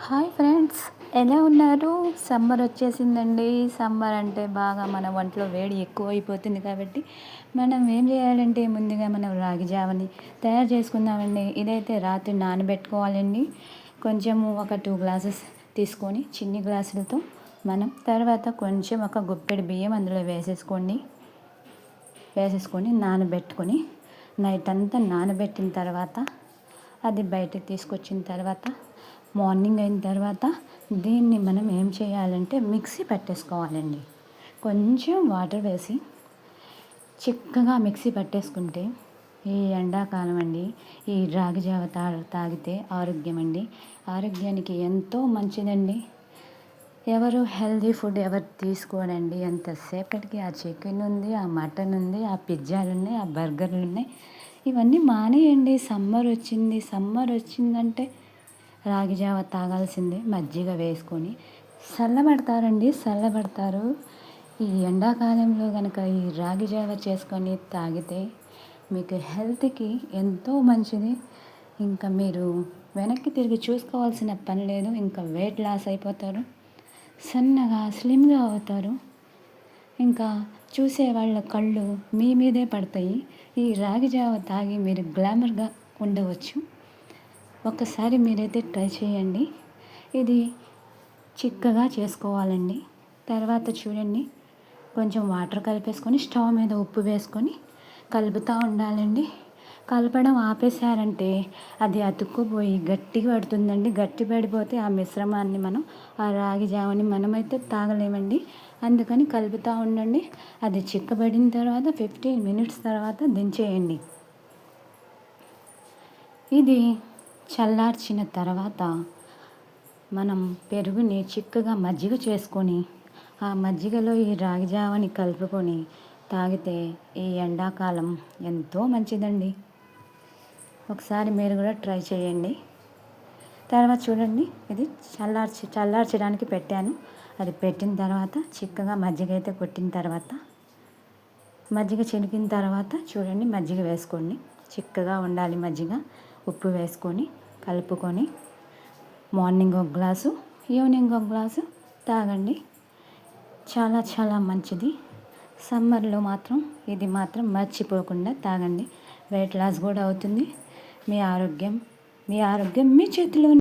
Hi friends, ఎలా ఉన్నారు? Summer వచ్చేసిందండి. సమ్మర్ అంటే బాగా మన ఒంట్లో వేడి ఎక్కువ అయిపోతుంది కాబట్టి మనం ఏం చేయాలంటే ముందుగా మనం రాగి జావని తయారు చేసుకుందామండి. ఇదైతే రాత్రి నానబెట్టుకోవాలండి. కొంచెము ఒక 2 గ్లాసెస్ తీసుకొని చిన్ని గ్లాసులతో మనం తర్వాత కొంచెం ఒక గుప్పెడు బియ్యం అందులో వేసేసుకొని నానబెట్టుకొని నైట్ అంతా నానబెట్టిన తర్వాత అది బయటకు తీసుకొచ్చిన తర్వాత మార్నింగ్ అయిన తర్వాత దీన్ని మనం ఏం చేయాలంటే మిక్సీ పట్టేసుకోవాలండి. కొంచెం వాటర్ వేసి చిక్కగా మిక్సీ పట్టేసుకుంటే ఈ ఎండాకాలం అండి ఈ రాగి జావ తాగితే ఆరోగ్యం అండి, ఆరోగ్యానికి ఎంతో మంచిదండి. ఎవరు హెల్దీ ఫుడ్ ఎవరు తీసుకోరండి. ఎంతసేపటికి ఆ చికెన్ ఉంది, ఆ మటన్ ఉంది, ఆ పిజ్జాలు ఉన్నాయి, ఆ బర్గర్లు ఉన్నాయి. ఇవన్నీ మానేయండి. సమ్మర్ వచ్చిందంటే రాగి జావ తాగాల్సిందే. మజ్జిగ వేసుకొని చల్లబడతారు. ఈ ఎండాకాలంలో కనుక ఈ రాగి జావ చేసుకొని తాగితే మీకు హెల్త్కి ఎంతో మంచిది. ఇంకా మీరు వెనక్కి తిరిగి చూసుకోవాల్సిన పని లేదు. ఇంకా వెయిట్ లాస్ అయిపోతారు, సన్నగా స్లిమ్గా అవుతారు. ఇంకా చూసే వాళ్ళ కళ్ళు మీ మీదే పడతాయి. ఈ రాగి జావ తాగి మీరు గ్లామర్గా ఉండవచ్చు. ఒక్కసారి మీరైతే ట్రై చేయండి. ఇది చిక్కగా చేసుకోవాలండి. తర్వాత చూడండి, కొంచెం వాటర్ కలిపేసుకొని స్టవ్ మీద ఉప్పు వేసుకొని కలుపుతూ ఉండాలండి. కలపడం ఆపేశారంటే అది అతుక్కుపోయి గట్టిగా పడుతుందండి. గట్టి పడిపోతే ఆ మిశ్రమాన్ని ఆ రాగి జావని మనమైతే తాగలేమండి. అందుకని కలుపుతూ ఉండండి. అది చిక్కబడిన తర్వాత 15 మినిట్స్ తర్వాత దించేయండి. ఇది చల్లార్చిన తర్వాత మనం పెరుగుని చిక్కగా మజ్జిగ చేసుకొని ఆ మజ్జిగలో ఈ రాగి జావని కలుపుకొని తాగితే ఈ ఎండాకాలం ఎంతో మంచిదండి. ఒకసారి మీరు కూడా ట్రై చేయండి. తర్వాత చూడండి, ఇది చల్లార్చడానికి పెట్టాను. అది పెట్టిన తర్వాత చిక్కగా మజ్జిగ అయితే కొట్టిన తర్వాత మజ్జిగ చిలికిన తర్వాత చూడండి, మజ్జిగ వేసుకోండి. చిక్కగా ఉండాలి మజ్జిగ. ఉప్పు వేసుకొని కలుపుకొని మార్నింగ్ ఒక గ్లాసు, ఈవినింగ్ ఒక గ్లాసు తాగండి. చాలా చాలా మంచిది. సమ్మర్లో మాత్రం ఇది మాత్రం మర్చిపోకుండా తాగండి. వెయిట్ లాస్ కూడా అవుతుంది. మీ ఆరోగ్యం మీ చేతిలో